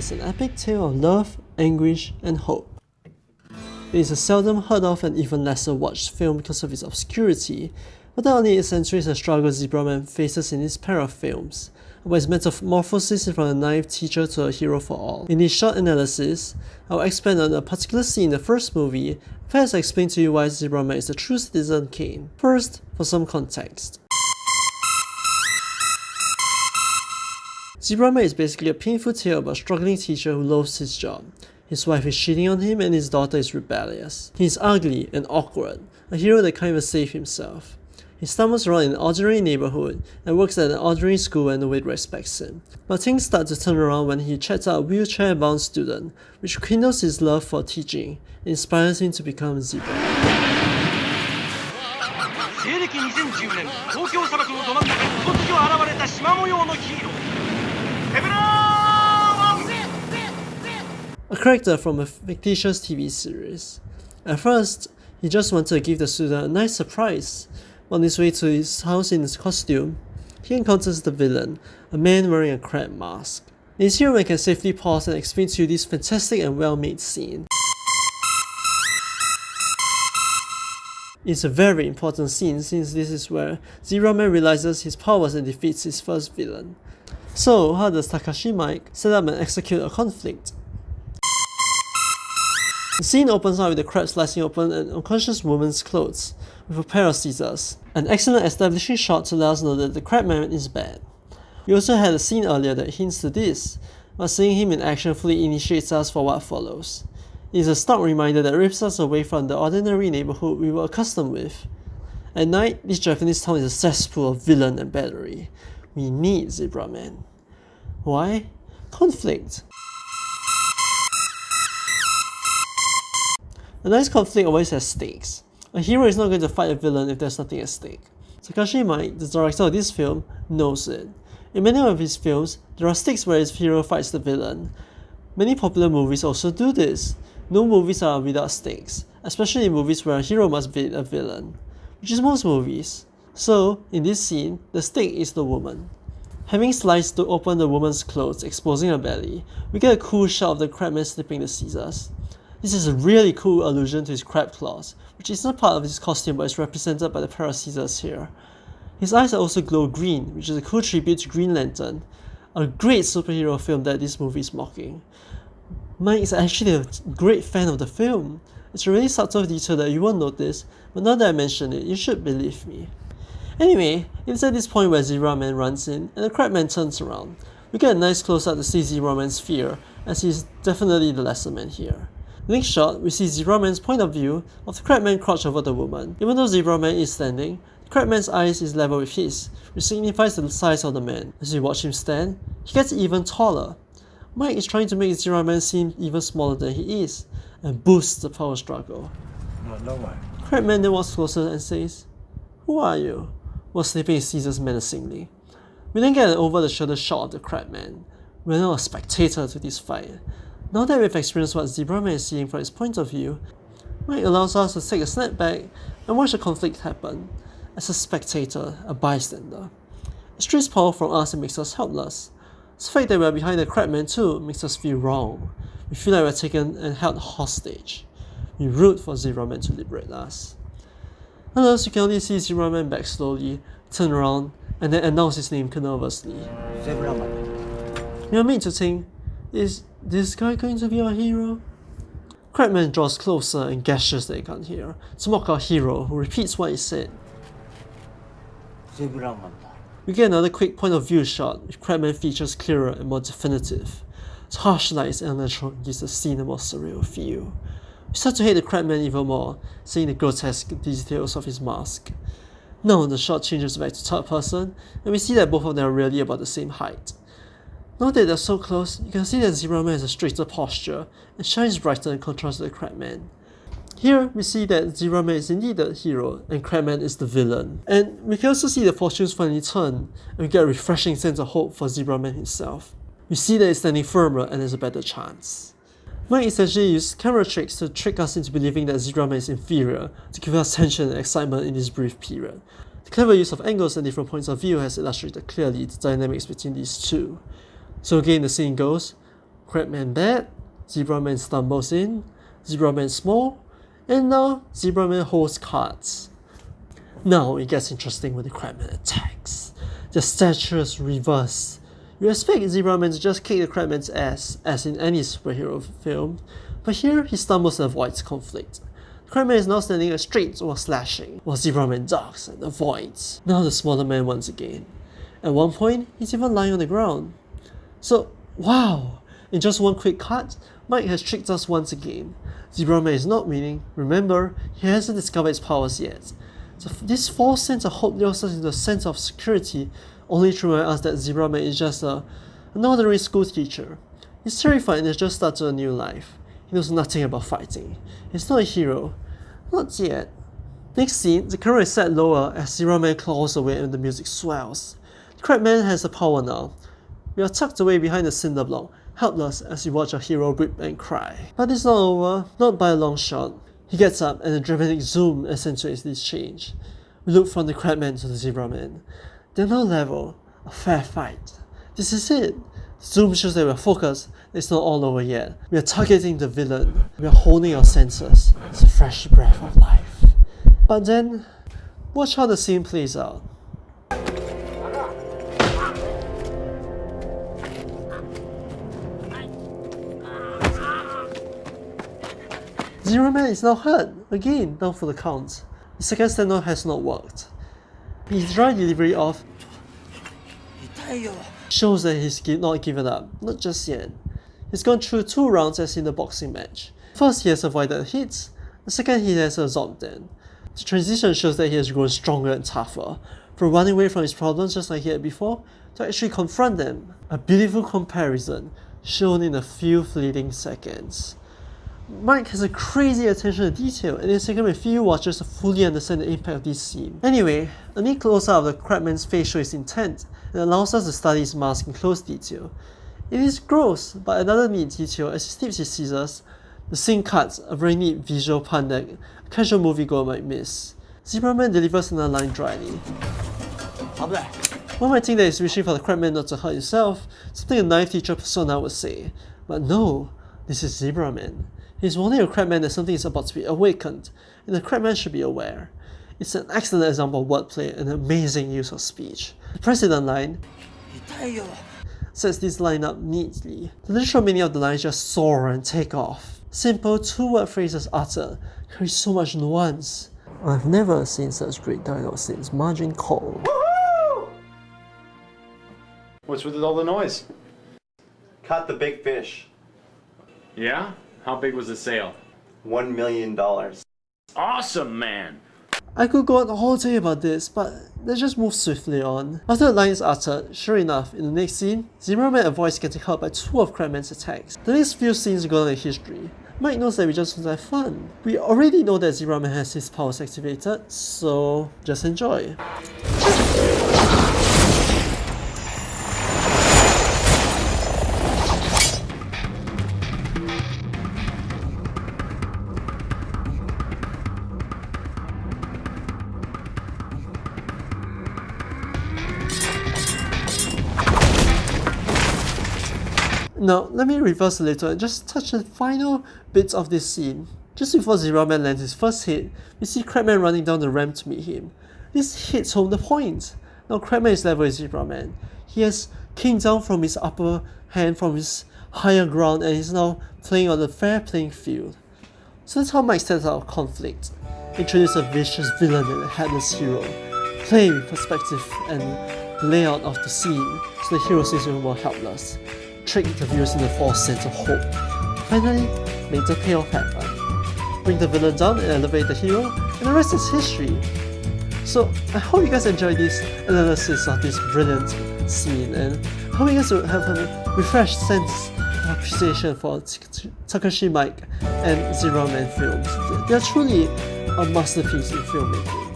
is an epic tale of love, anguish, and hope. It is a seldom heard of and even lesser watched film because of its obscurity, but not only accentuates the struggle zebraman faces in this pair of films, but its metamorphosis from a naive teacher to a hero for all. In this short analysis, I will expand on a particular scene in the first movie, first explain to you why zebraman is a true citizen Kane. First, for some context. Zebraman is basically a painful tale about a struggling teacher who loves his job. His wife is cheating on him and his daughter is rebellious. He is ugly and awkward, a hero that can't even save himself. He stumbles around in an ordinary neighborhood and works at an ordinary school where nobody respects him. But things start to turn around when he checks out a wheelchair-bound student, which kindles his love for teaching and inspires him to become a zebra. A character from a fictitious TV series. At first, he just wanted to give the student a nice surprise. On his way to his house in his costume, he encounters the villain, a man wearing a crab mask. It is here we can safely pause and explain to you this fantastic and well-made scene. It's a very important scene since this is where zebraman realizes his powers and defeats his first villain. So, how does Takashi Miike set up and execute a conflict? The scene opens out with the crab slicing open an unconscious woman's clothes with a pair of scissors, an excellent establishing shot to let us know that the crabman is bad. We also had a scene earlier that hints to this, but seeing him in action fully initiates us for what follows. It is a stark reminder that rips us away from the ordinary neighborhood we were accustomed with. At night, this Japanese town is a cesspool of villain and battery. We need zebraman. Why? Conflict. A nice conflict always has stakes. A hero is not going to fight a villain if there's nothing at stake. Takashi Miike, the director of this film, knows it. In many of his films, there are stakes where his hero fights the villain. Many popular movies also do this. No movies are without stakes, especially in movies where a hero must beat a villain, which is most movies. So, in this scene, the stake is the woman. Having sliced open the woman's clothes, exposing her belly, we get a cool shot of the crabman slipping the scissors. This is a really cool allusion to his crab claws, which is not part of his costume but is represented by the pair of scissors here. His eyes are also glow green, which is a cool tribute to Green Lantern, a great superhero film that this movie is mocking. Miike is actually a great fan of the film. It's a really subtle detail that you won't notice, but now that I mention it, you should believe me. Anyway, it's at this point where zebraman runs in and the crabman turns around. We get a nice close-up to see zebraman's fear, as he is definitely the lesser man here. Next shot, we see zebraman's point of view of the crabman crouched over the woman. Even though zebraman is standing, the crabman's eyes is level with his, which signifies the size of the man. As we watch him stand, he gets even taller. Miike is trying to make zebraman seem even smaller than he is, and boosts the power struggle. No way. Crabman then walks closer and says, "Who are you?" while snipping his scissors menacingly. We then get an over-the-shoulder shot of the crabman. We're now a spectator to this fight. Now that we've experienced what zebraman is seeing from his point of view, Miike allows us to take a step back and watch the conflict happen. As a spectator, a bystander. It strips power from us and makes us helpless. The fact that we're behind the crabman too makes us feel wrong. We feel like we're taken and held hostage. We root for zebraman to liberate us. Unless you can only see zebraman back slowly, turn around, and then announce his name nervously. Zebraman. You're made to think, is this guy going to be our hero? Crabman draws closer and gestures that he can't hear, to mock our hero, who repeats what he said. zebraman. We get another quick point of view shot, with Crabman features clearer and more definitive. Its harsh lights and unnatural gives the scene a more surreal feel. We start to hate the Crabman even more, seeing the grotesque details of his mask. Now the shot changes back to third person, and we see that both of them are really about the same height. Now that they're so close, you can see that zebraman has a straighter posture and shines brighter in contrast to the crabman. Here, we see that zebraman is indeed the hero and crabman is the villain. And we can also see the fortunes finally turn, and we get a refreshing sense of hope for zebraman himself. We see that he's standing firmer and has a better chance. Miike essentially used camera tricks to trick us into believing that zebraman is inferior, to give us tension and excitement in this brief period. The clever use of angles and different points of view has illustrated clearly the dynamics between these two. So again, the scene goes, Crabman bad, zebraman stumbles in, zebraman small, and now zebraman holds cards. Now it gets interesting when the Crabman attacks. The statues reverse. You expect zebraman to just kick the Crabman's ass, as in any superhero film, but here he stumbles and avoids conflict. The Crabman is now standing straight while slashing, while zebraman ducks and avoids. Now the smaller man once again. At one point, he's even lying on the ground. So, wow! In just one quick cut, Mike has tricked us once again. Zebraman is not winning. Remember, he hasn't discovered his powers yet. So this false sense of hope lures us into a sense of security, only to remind us that Zebraman is just an ordinary school teacher. He's terrified and has just started a new life. He knows nothing about fighting. He's not a hero. Not yet. Next scene, the camera is set lower as Zebraman claws away and the music swells. The Crabman has the power now. We are tucked away behind the cinder block, helpless as we watch our hero weep and cry. But it's not over, not by a long shot. He gets up and a dramatic zoom accentuates this change. We look from the Crabman to the zebraman. They're now level, a fair fight. This is it. The zoom shows that we're focused, it's not all over yet. We are targeting the villain. We are holding our senses. It's a fresh breath of life. But then, watch how the scene plays out. Zebraman is now hurt, again down for the count. The second standoff has not worked. His dry delivery of shows that he's not given up, not just yet. He's gone through 2 rounds as in the boxing match. First he has avoided hits, the second he has absorbed them. The transition shows that he has grown stronger and tougher, from running away from his problems just like he had before, to actually confront them. A beautiful comparison, shown in a few fleeting seconds. Mike has a crazy attention to detail and it's taken a few watches to fully understand the impact of this scene. Anyway, a neat close-up of the Crabman's face shows his intent and allows us to study his mask in close detail. It is gross, but another neat detail as he snips his scissors, the scene cuts, a very neat visual pun that a casual moviegoer might miss. Zebraman delivers another line dryly. One might think that he's wishing for the Crabman not to hurt himself, something a knife teacher persona would say. But no, this is Zebraman. He's warning a Crabman that something is about to be awakened, and the Crabman should be aware. It's an excellent example of wordplay and an amazing use of speech. The president line sets this line up neatly. The literal meaning of the line is just soar and take off. Simple 2-word phrases uttered carry so much nuance. I've never seen such great dialogue since Margin Call. Woohoo! What's with all the noise? Caught the big fish. Yeah? How big was the sale? $1 million. Awesome, man! I could go on the whole day about this, but let's just move swiftly on. After the line is uttered, sure enough, in the next scene, Zebraman avoids getting hurt by 2 of Crabman's attacks. The next few scenes go on in history. Mike knows that we just want to have fun. We already know that Zebraman has his powers activated, so just enjoy. Now, let me reverse a little and just touch the final bits of this scene. Just before Zebraman lands his first hit, we see Crabman running down the ramp to meet him. This hits home the point. Now Crabman is level with Zebraman. He has came down from his upper hand from his higher ground and is now playing on a fair playing field. So that's how Mike sets out conflict. Introduce a vicious villain and a headless hero. Play with perspective and layout of the scene so the hero seems even more helpless. Trick the viewers into a false sense of hope. Finally, make the payoff happen. Bring the villain down and elevate the hero, and the rest is history. So I hope you guys enjoyed this analysis of this brilliant scene, and I hope you guys will have a refreshed sense of appreciation for Takashi Miike and zebraman films. They are truly a masterpiece in filmmaking.